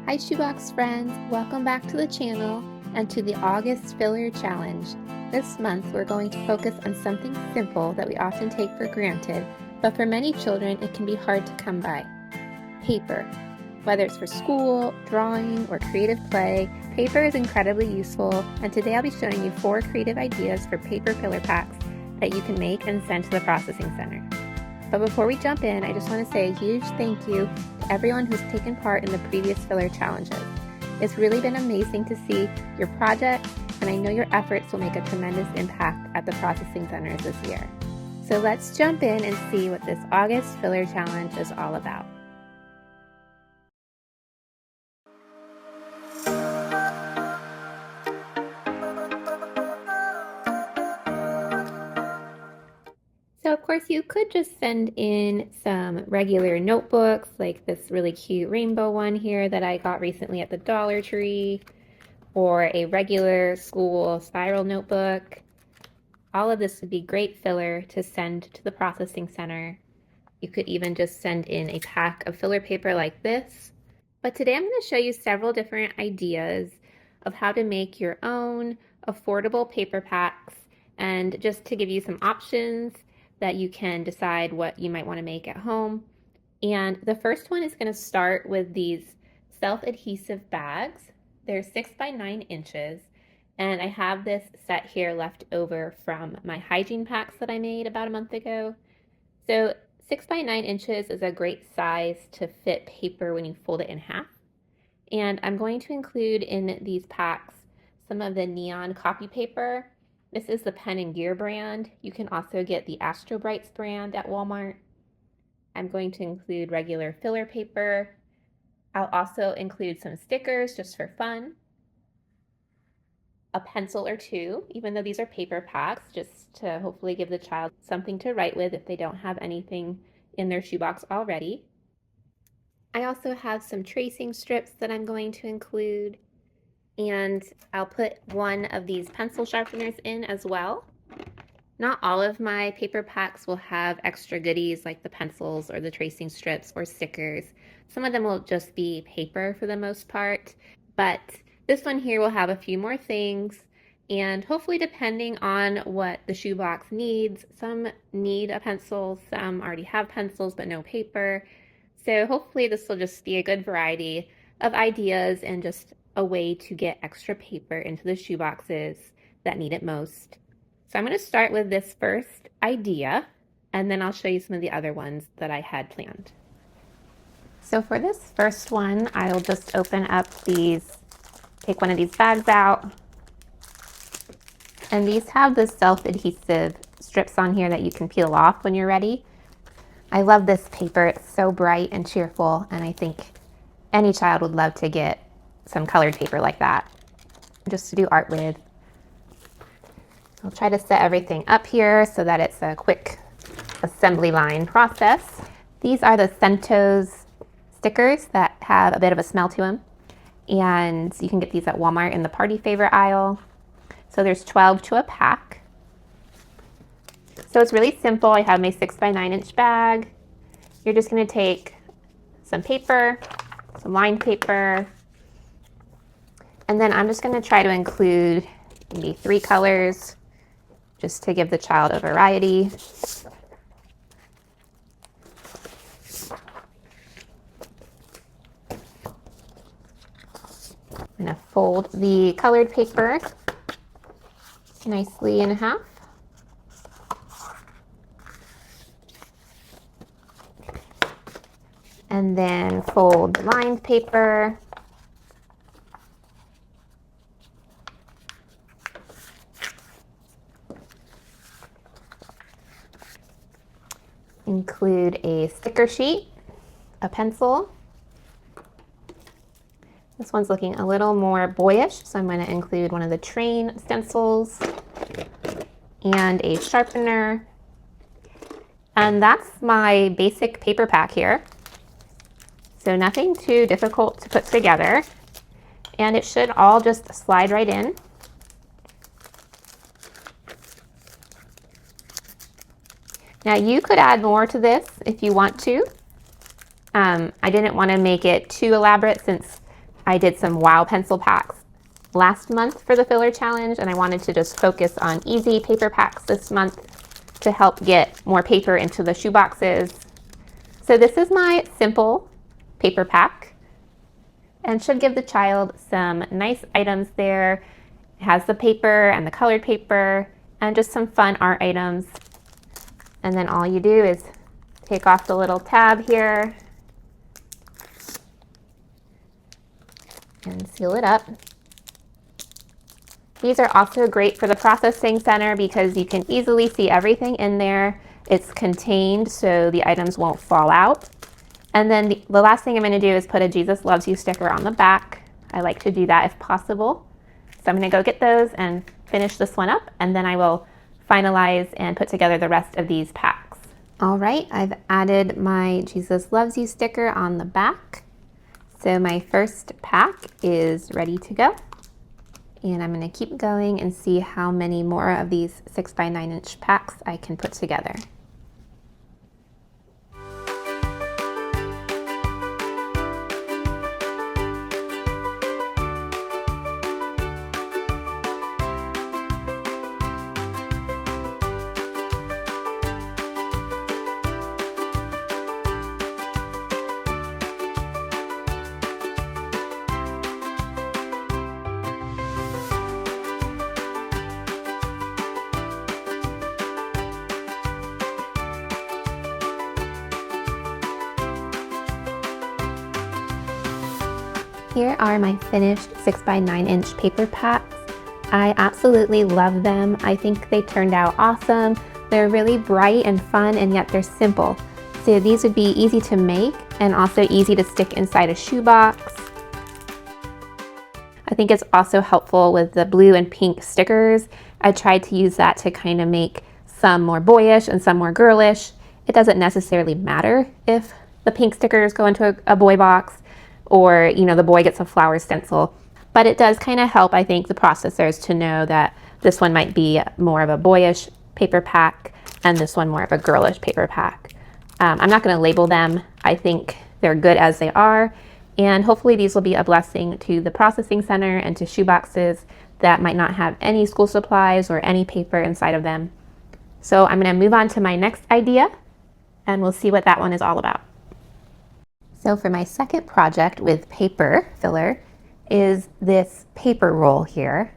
Hi Shoebox friends, welcome back to the channel and to the August Filler Challenge. This month we're going to focus on something simple that we often take for granted, but for many children it can be hard to come by. Paper. Whether it's for school, drawing, or creative play, paper is incredibly useful, and today I'll be showing you 4 creative ideas for paper filler packs that you can make and send to the processing center. But before we jump in, I just want to say a huge thank you to everyone who's taken part in the previous filler challenges. It's really been amazing to see your projects, and I know your efforts will make a tremendous impact at the processing centers this year. So let's jump in and see what this August filler challenge is all about. So of course you could just send in some regular notebooks like this really cute rainbow one here that I got recently at the Dollar Tree, or a regular school spiral notebook. All of this would be great filler to send to the processing center. You could even just send in a pack of filler paper like this. But today I'm going to show you several different ideas of how to make your own affordable paper packs, and just to give you some options that you can decide what you might want to make at home. And the first one is going to start with these self-adhesive bags. They're 6 by 9 inches, and I have this set here left over from my hygiene packs that I made about a month ago. So 6 by 9 inches is a great size to fit paper when you fold it in half. And I'm going to include in these packs some of the neon copy paper. This is the Pen and Gear brand. You can also get the Astro Brights brand at Walmart. I'm going to include regular filler paper. I'll also include some stickers just for fun, a pencil or two, even though these are paper packs, just to hopefully give the child something to write with if they don't have anything in their shoebox already. I also have some tracing strips that I'm going to include, and I'll put one of these pencil sharpeners in as well. Not all of my paper packs will have extra goodies like the pencils or the tracing strips or stickers. Some of them will just be paper for the most part, but this one here will have a few more things, and hopefully depending on what the shoebox needs. Some need a pencil, some already have pencils but no paper. So hopefully this will just be a good variety of ideas and just a way to get extra paper into the shoeboxes that need it most. So I'm going to start with this first idea, and then I'll show you some of the other ones that I had planned. So for this first one, I'll just open up these, take one of these bags out, and these have the self-adhesive strips on here that you can peel off when you're ready. I love this paper. It's so bright and cheerful, and I think any child would love to get some colored paper like that just to do art with. I'll try to set everything up here so that it's a quick assembly line process. These are the Centos stickers that have a bit of a smell to them, and you can get these at Walmart in the party favor aisle. So there's 12 to a pack. So it's really simple. I have my 6 by 9 inch bag. You're just going to take some paper, some lined paper, and then I'm just going to try to include maybe 3 colors just to give the child a variety. I'm going to fold the colored paper nicely in half. And then fold the lined paper. Include a sticker sheet, a pencil. This one's looking a little more boyish, so I'm going to include one of the train stencils and a sharpener. And that's my basic paper pack here. So nothing too difficult to put together, and it should all just slide right in. Now you could add more to this if you want to. I didn't want to make it too elaborate since I did some Wow pencil packs last month for the filler challenge, and I wanted to just focus on easy paper packs this month to help get more paper into the shoe boxes. So this is my simple paper pack and should give the child some nice items there. It has the paper and the colored paper and just some fun art items. And then all you do is take off the little tab here and seal it up. These are also great for the processing center because you can easily see everything in there. It's contained so the items won't fall out. And then the last thing I'm going to do is put a Jesus Loves You sticker on the back. I like to do that if possible. So I'm going to go get those and finish this one up, and then I will finalize and put together the rest of these packs. All right, I've added my Jesus Loves You sticker on the back. So my first pack is ready to go. And I'm going to keep going and see how many more of these 6x9" packs I can put together. Here are my finished 6x9" paper packs. I absolutely love them. I think they turned out awesome. They're really bright and fun, and yet they're simple. So these would be easy to make and also easy to stick inside a shoebox. I think it's also helpful with the blue and pink stickers. I tried to use that to kind of make some more boyish and some more girlish. It doesn't necessarily matter if the pink stickers go into a boy box, or the boy gets a flower stencil, but it does kind of help, I think, the processors to know that this one might be more of a boyish paper pack and this one more of a girlish paper pack. I'm not going to label them. I think they're good as they are, and hopefully these will be a blessing to the processing center and to shoeboxes that might not have any school supplies or any paper inside of them. So I'm going to move on to my next idea, and we'll see what that one is all about. So for my second project with paper filler is this paper roll here.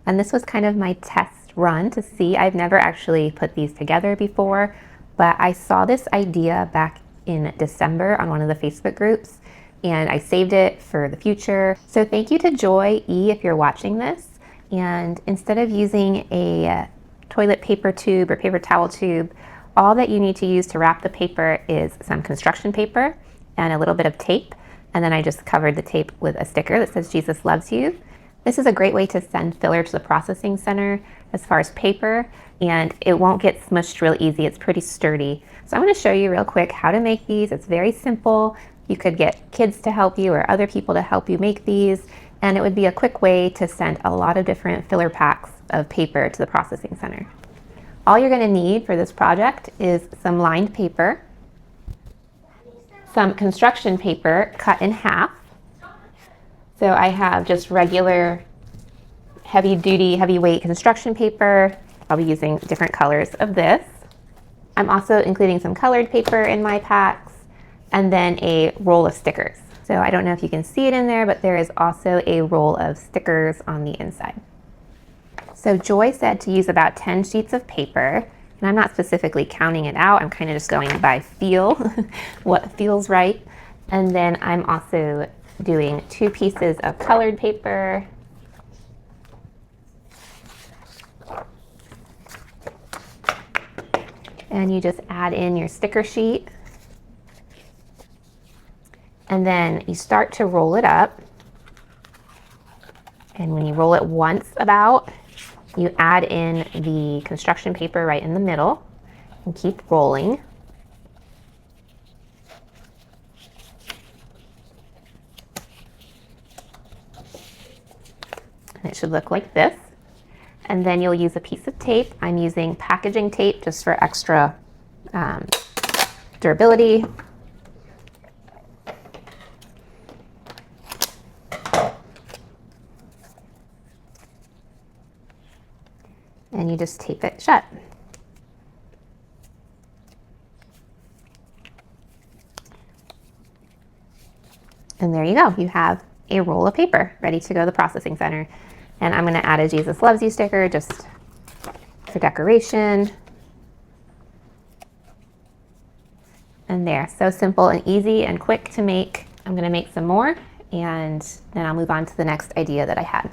And this was kind of my test run to see. I've never actually put these together before, but I saw this idea back in December on one of the Facebook groups, and I saved it for the future. So thank you to Joy E if you're watching this. And instead of using a toilet paper tube or paper towel tube, all that you need to use to wrap the paper is some construction paper and a little bit of tape, and then I just covered the tape with a sticker that says Jesus Loves You. This is a great way to send filler to the processing center as far as paper, and it won't get smushed real easy. It's pretty sturdy. So I'm going to show you real quick how to make these. It's very simple. You could get kids to help you or other people to help you make these, and it would be a quick way to send a lot of different filler packs of paper to the processing center. All you're going to need for this project is some lined paper, some construction paper cut in half. So I have just regular heavyweight construction paper. I'll be using different colors of this. I'm also including some colored paper in my packs, and then a roll of stickers. So I don't know if you can see it in there, but there is also a roll of stickers on the inside. So Joy said to use about 10 sheets of paper. And I'm not specifically counting it out. I'm kind of just going by feel, what feels right. And then I'm also doing 2 pieces of colored paper. And you just add in your sticker sheet. And then you start to roll it up. And when you roll it once about, you add in the construction paper right in the middle and keep rolling. And it should look like this. And then you'll use a piece of tape. I'm using packaging tape just for extra durability. and you just tape it shut. And there you go. You have a roll of paper ready to go to the processing center. And I'm going to add a Jesus Loves You sticker just for decoration. And there, so simple and easy and quick to make. I'm going to make some more, and then I'll move on to the next idea that I had.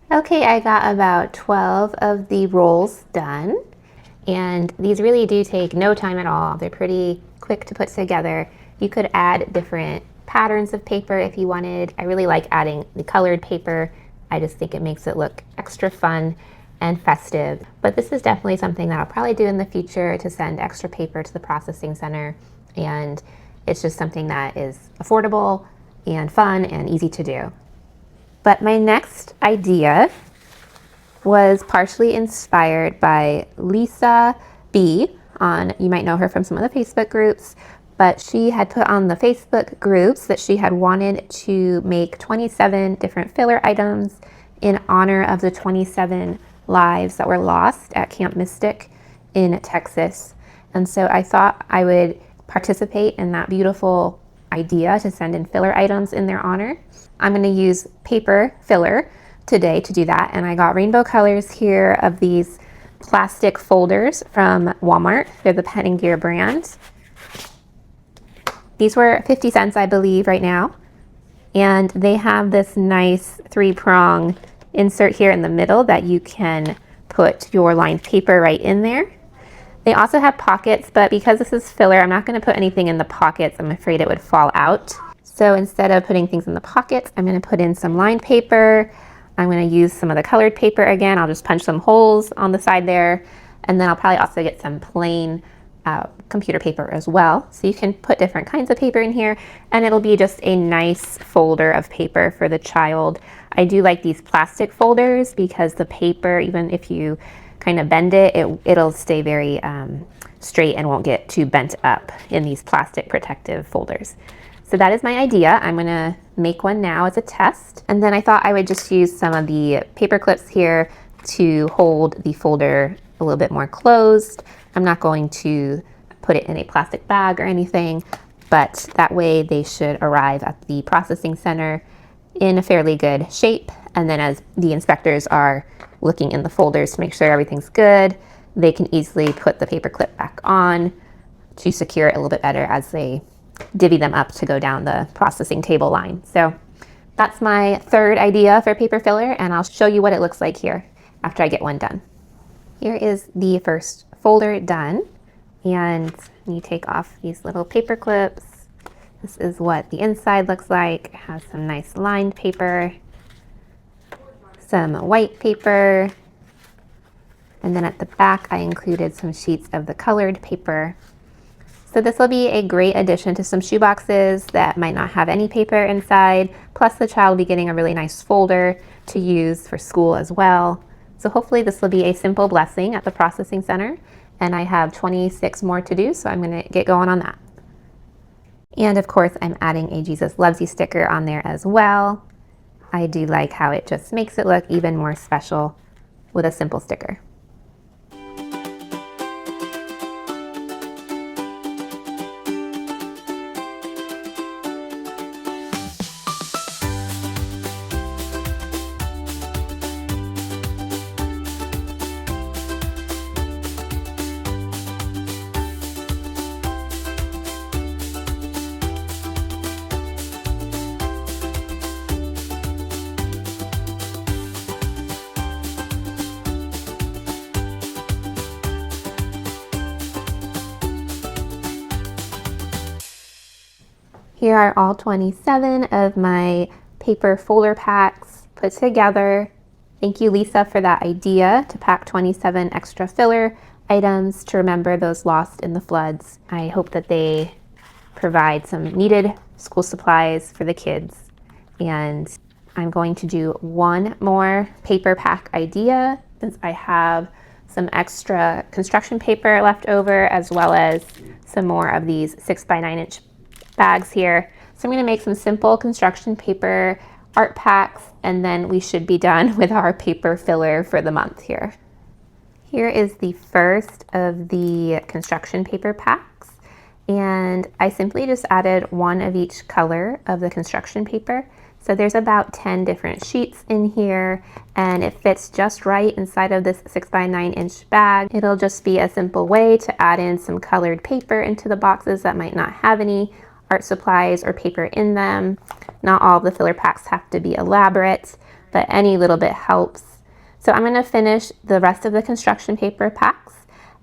Okay, I got about 12 of the rolls done, and these really do take no time at all. They're pretty quick to put together. You could add different patterns of paper if you wanted. I really like adding the colored paper. I just think it makes it look extra fun and festive. But this is definitely something that I'll probably do in the future, to send extra paper to the processing center, and it's just something that is affordable and fun and easy to do. But my next idea was partially inspired by Lisa B. You might know her from some of the Facebook groups, but she had put on the Facebook groups that she had wanted to make 27 different filler items in honor of the 27 lives that were lost at Camp Mystic in Texas. And so I thought I would participate in that beautiful idea to send in filler items in their honor. I'm going to use paper filler today to do that, and I got rainbow colors here of these plastic folders from Walmart. They're the Pen and Gear brand. These were 50 cents, I believe, right now, and they have this nice 3-prong insert here in the middle that you can put your lined paper right in there. They also have pockets, but because this is filler, I'm not going to put anything in the pockets. I'm afraid it would fall out. So instead of putting things in the pockets, I'm going to put in some lined paper. I'm going to use some of the colored paper again. I'll just punch some holes on the side there. And then I'll probably also get some plain computer paper as well. So you can put different kinds of paper in here, and it'll be just a nice folder of paper for the child. I do like these plastic folders because the paper, even if you kind of bend it, it'll stay very straight and won't get too bent up in these plastic protective folders. So that is my idea. I'm gonna make one now as a test. And then I thought I would just use some of the paper clips here to hold the folder a little bit more closed. I'm not going to put it in a plastic bag or anything, but that way they should arrive at the processing center in a fairly good shape. And then as the inspectors are looking in the folders to make sure everything's good, they can easily put the paper clip back on to secure it a little bit better as they divvy them up to go down the processing table line. So that's my third idea for paper filler, and I'll show you what it looks like here after I get one done. Here is the first folder done, and you take off these little paper clips. This is what the inside looks like. It has some nice lined paper, some white paper, and then at the back I included some sheets of the colored paper. So this will be a great addition to some shoeboxes that might not have any paper inside. Plus the child will be getting a really nice folder to use for school as well. So hopefully this will be a simple blessing at the processing center. And I have 26 more to do, so I'm going to get going on that. And of course, I'm adding a Jesus Loves You sticker on there as well. I do like how it just makes it look even more special with a simple sticker. Here are all 27 of my paper folder packs put together. Thank you, Lisa, for that idea to pack 27 extra filler items to remember those lost in the floods. I hope that they provide some needed school supplies for the kids. And I'm going to do one more paper pack idea since I have some extra construction paper left over, as well as some more of these 6x9" bags here. So I'm going to make some simple construction paper art packs, and then we should be done with our paper filler for the month here. Here is the first of the construction paper packs, and I simply just added one of each color of the construction paper. So there's about 10 different sheets in here, and it fits just right inside of this 6x9" bag. It'll just be a simple way to add in some colored paper into the boxes that might not have any art supplies or paper in them. Not all of the filler packs have to be elaborate, but any little bit helps. So I'm going to finish the rest of the construction paper packs,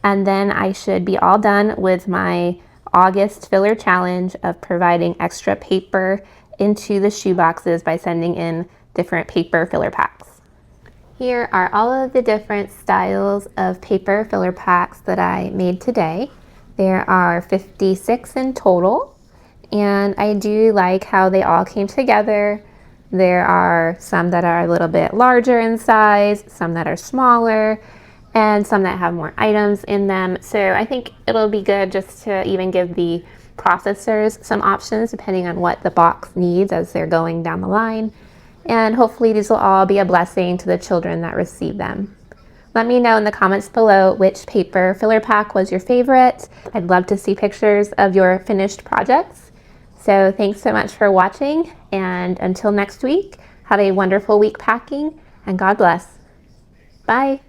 and then I should be all done with my August filler challenge of providing extra paper into the shoeboxes by sending in different paper filler packs. Here are all of the different styles of paper filler packs that I made today. There are 56 in total, and I do like how they all came together. There are some that are a little bit larger in size, some that are smaller, and some that have more items in them. So I think it'll be good just to even give the processors some options depending on what the box needs as they're going down the line. And hopefully these will all be a blessing to the children that receive them. Let me know in the comments below which paper filler pack was your favorite. I'd love to see pictures of your finished projects. So thanks so much for watching, and until next week, have a wonderful week packing, and God bless. Bye.